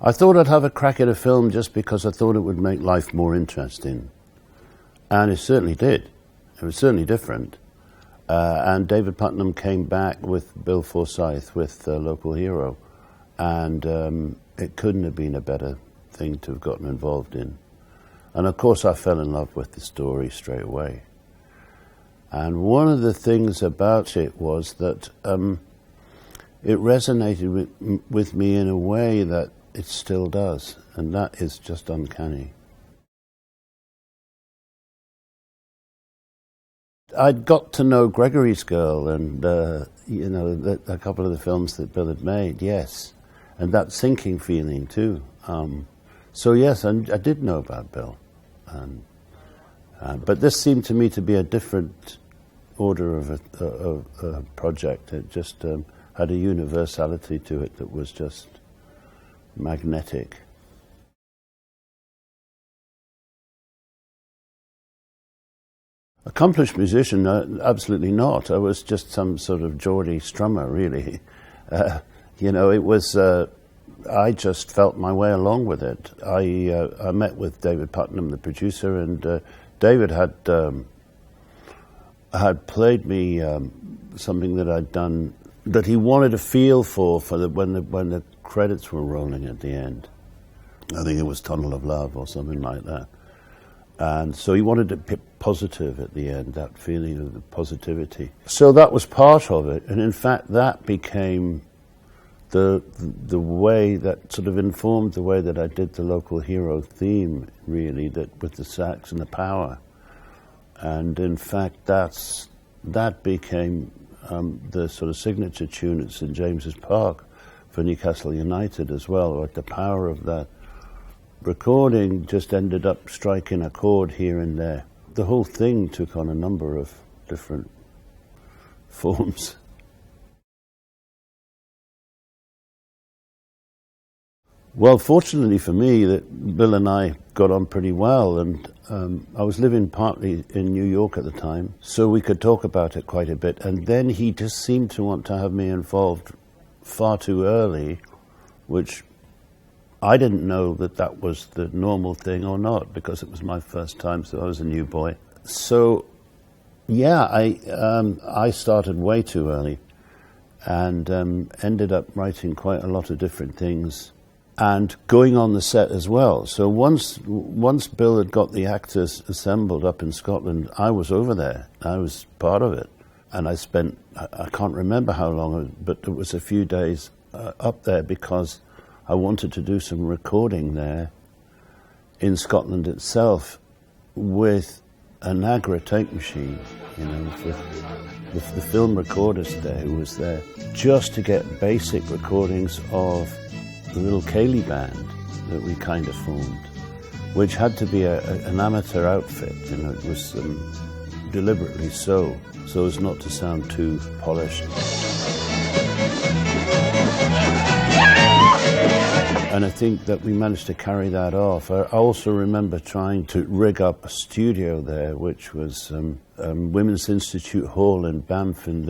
I thought I'd have a crack at a film just because I thought it would make life more interesting. And it certainly did. It was certainly different. And David Putnam came back with Bill Forsyth with Local Hero. And it couldn't have been a better thing to have gotten involved in. And of course I fell in love with the story straight away. And one of the things about it was that it resonated with me in a way that it still does, and that is just uncanny. I'd got to know Gregory's Girl and, you know, a couple of the films that Bill had made, yes. And that sinking feeling too. So yes, I did know about Bill. But this seemed to me to be a different order of a project. It just had a universality to it that was just magnetic. Accomplished musician? Absolutely not. I was just some sort of Geordie strummer, really. You know, it was. I just felt my way along with it. I met with David Putnam, the producer, and David had played me something that I'd done that he wanted a feel for when the credits were rolling at the end. I think it was Tunnel of Love or something like that. And so he wanted it positive at the end, that feeling of the positivity. So that was part of it, and in fact that became the way that sort of informed the way that I did the Local Hero theme, really, that with the sax and the power. And in fact that became the sort of signature tune at St James's Park for Newcastle United as well, or the power of that recording just ended up striking a chord here and there. The whole thing took on a number of different forms. Well, fortunately for me, that Bill and I got on pretty well, and I was living partly in New York at the time, so we could talk about it quite a bit. And then he just seemed to want to have me involved far too early, which I didn't know that was the normal thing or not, because it was my first time, so I was a new boy. So, yeah, I started way too early, and ended up writing quite a lot of different things, and going on the set as well. So once Bill had got the actors assembled up in Scotland, I was over there. I was part of it, and I spent, I can't remember how long, but it was a few days up there, because I wanted to do some recording there in Scotland itself with a Nagra tape machine, you know, with the film recordist there who was there, just to get basic recordings of the little Cayley band that we kind of formed, which had to be an amateur outfit, you know. It was deliberately so as not to sound too polished. And I think that we managed to carry that off. I also remember trying to rig up a studio there, which was Women's Institute Hall in Banff, and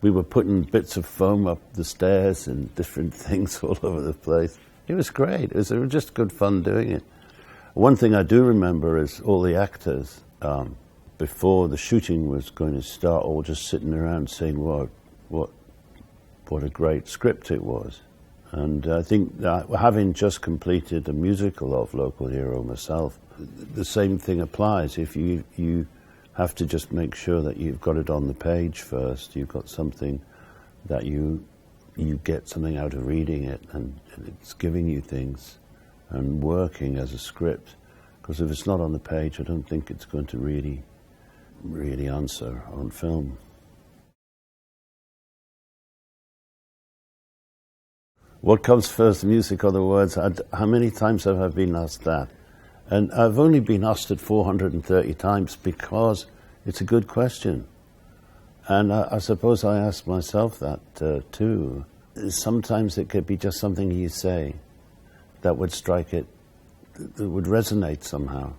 we were putting bits of foam up the stairs and different things all over the place. It was great. It was just good fun doing it. One thing I do remember is all the actors, before the shooting was going to start, all just sitting around saying what a great script it was. And I think that having just completed a musical of Local Hero myself, the same thing applies. If you have to just make sure that you've got it on the page first, you've got something that you get something out of reading it, and it's giving you things and working as a script. Because if it's not on the page, I don't think it's going to really answer on film. What comes first, music or the words? How many times have I been asked that? And I've only been asked it 430 times because it's a good question. And I suppose I ask myself that too. Sometimes it could be just something you say that would strike it, that would resonate somehow.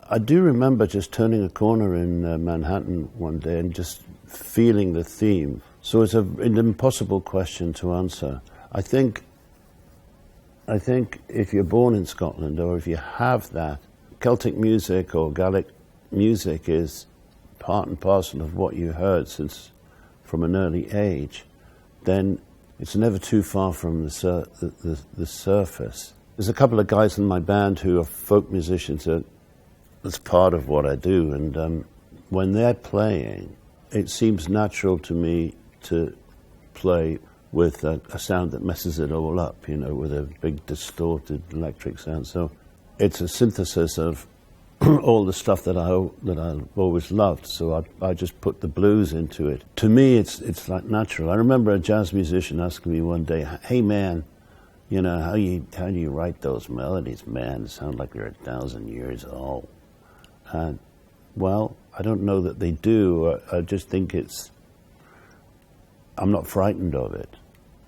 I do remember just turning a corner in Manhattan one day and just feeling the theme. So it's an impossible question to answer. I think I think if you're born in Scotland, or if you have that, Celtic music or Gaelic music is part and parcel of what you heard since from an early age, then it's never too far from the surface. There's a couple of guys in my band who are folk musicians. That's part of what I do, and when they're playing, it seems natural to me to play with a sound that messes it all up, you know, with a big distorted electric sound. So it's a synthesis of all the stuff that I've always loved. So I just put the blues into it. To me, it's like natural. I remember a jazz musician asking me one day, "Hey man, you know, how do you write those melodies, man? They sound like they're 1,000 years old." And well, I don't know that they do. I just think I'm not frightened of it.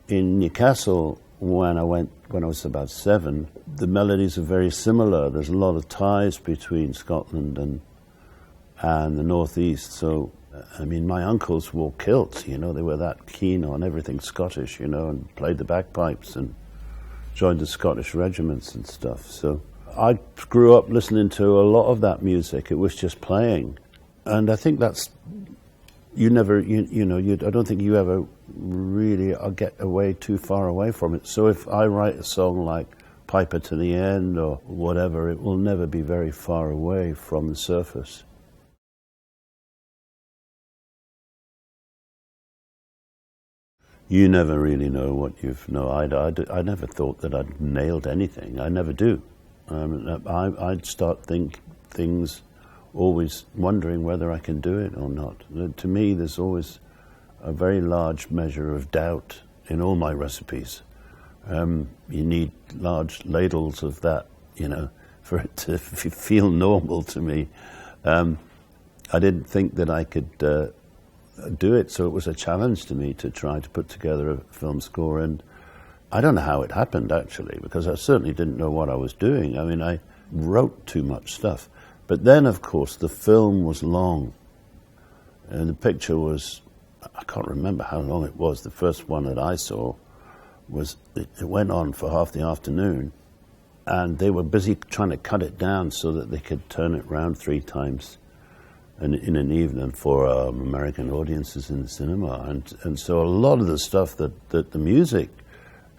In Newcastle, when I was about 7, the melodies are very similar. There's a lot of ties between Scotland and the Northeast. So, I mean, my uncles wore kilts, you know, they were that keen on everything Scottish, you know, and played the bagpipes and joined the Scottish regiments and stuff. So I grew up listening to a lot of that music. It was just playing. And I think that's, I don't think you ever really get away too far away from it. So if I write a song like Piper to the End or whatever, it will never be very far away from the surface. You never really know what I never thought that I'd nailed anything. I never do. I'd start things always wondering whether I can do it or not. To me, there's always a very large measure of doubt in all my recipes. You need large ladles of that, you know, for it to feel normal to me. I didn't think that I could do it, so it was a challenge to me to try to put together a film score. And I don't know how it happened, actually, because I certainly didn't know what I was doing. I mean, I wrote too much stuff. But then, of course, the film was long, and the picture was, I can't remember how long it was. The first one that I saw it went on for half the afternoon, and they were busy trying to cut it down so that they could turn it round 3 times in an evening for American audiences in the cinema. And so a lot of the stuff that the music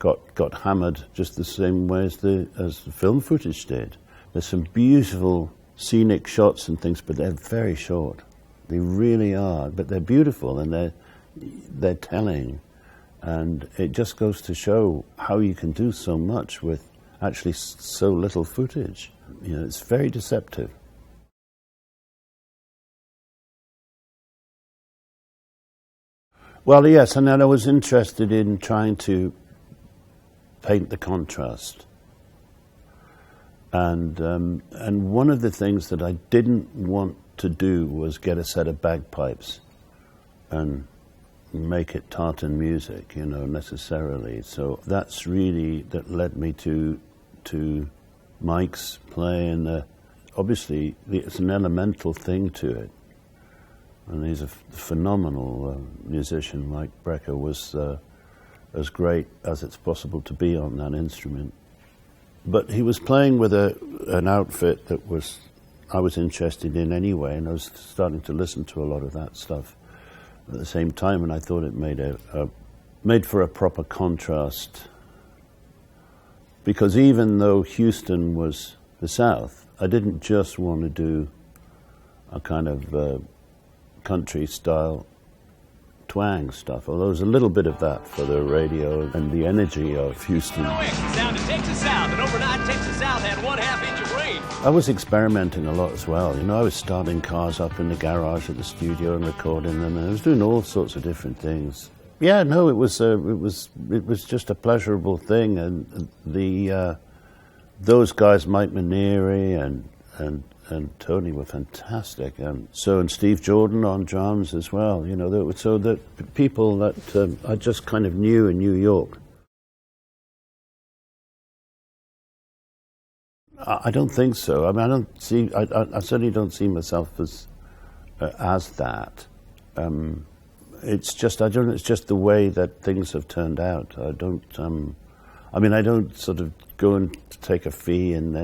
got hammered just the same way as the film footage did. There's some beautiful scenic shots and things, but they're very short. They really are, but they're beautiful and they're telling. And it just goes to show how you can do so much with actually so little footage. You know, it's very deceptive. Well, yes, and then I was interested in trying to paint the contrast. And one of the things that I didn't want to do was get a set of bagpipes and make it tartan music, you know, necessarily. So that led me to Mike's playing. Obviously, it's an elemental thing to it. And he's a phenomenal musician. Mike Brecker was as great as it's possible to be on that instrument. But he was playing with an outfit that I was interested in anyway, and I was starting to listen to a lot of that stuff at the same time, and I thought it made for a proper contrast. Because even though Houston was the South, I didn't just want to do a kind of country-style twang stuff, although there's a little bit of that for the radio and the energy of Houston. Down to Texas South, and overnight Texas South had 1/2 inch of rain. I was experimenting a lot as well. You know, I was starting cars up in the garage at the studio and recording them, and I was doing all sorts of different things. Yeah, no, it was just a pleasurable thing, and those guys, Mike Manieri and Tony, were fantastic, and Steve Jordan on drums as well. You know, so that people that I just kind of knew in New York. I don't think so. I mean, I certainly don't see myself as that. It's just the way that things have turned out. I mean, I don't sort of go and take a fee and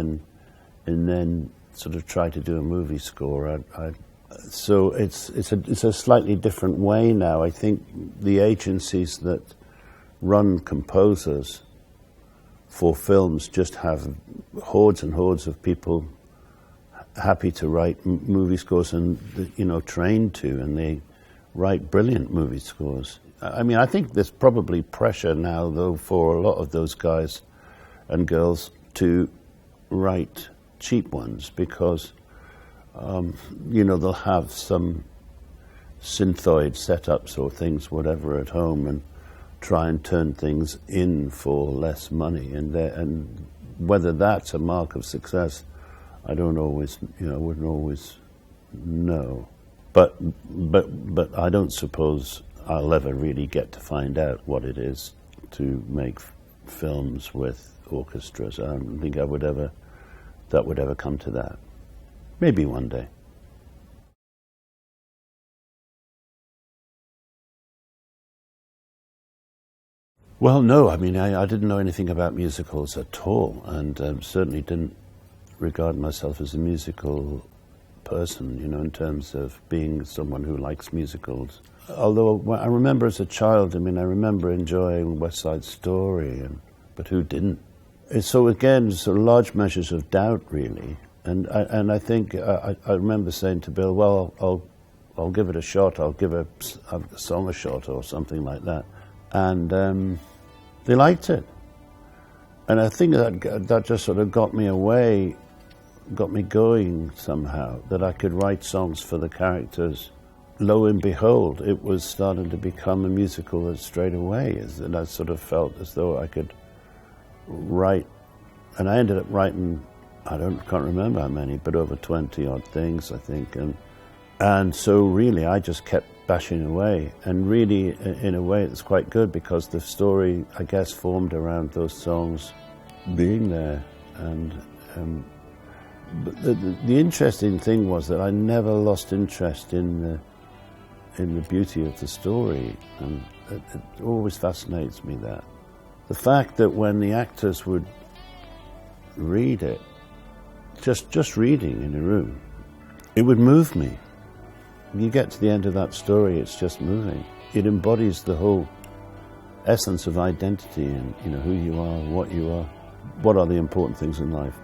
then sort of try to do a movie score. So it's a slightly different way now. I think the agencies that run composers for films just have hordes and hordes of people happy to write movie scores and, you know, trained to, and they write brilliant movie scores. I mean, I think there's probably pressure now, though, for a lot of those guys and girls to write cheap ones because, you know, they'll have some synthoid setups or things, whatever, at home and try and turn things in for less money. And whether that's a mark of success, I don't always, you know, wouldn't always know. But I don't suppose I'll ever really get to find out what it is to make films with orchestras. I don't think that would ever come to that. Maybe one day. Well, no, I mean, I didn't know anything about musicals at all, and certainly didn't regard myself as a musical person, you know, in terms of being someone who likes musicals. Although I remember as a child, I mean, I remember enjoying West Side Story, but who didn't? So again, sort of large measures of doubt, really. And I think I remember saying to Bill, well, I'll give it a shot. I'll give a song a shot or something like that. And they liked it. And I think that just sort of got me going somehow, that I could write songs for the characters. Lo and behold, it was starting to become a musical straight away. And I sort of felt as though I could write, and I ended up writing, can't remember how many, but over 20 odd things, I think. And so really I just kept bashing away, and really in a way it's quite good because the story, I guess, formed around those songs being there. And but the interesting thing was that I never lost interest in the beauty of the story, and it always fascinates me that. The fact that when the actors would read it, just reading in a room, it would move me. When you get to the end of that story, it's just moving. It embodies the whole essence of identity and, you know, who you are, what you are, what are the important things in life.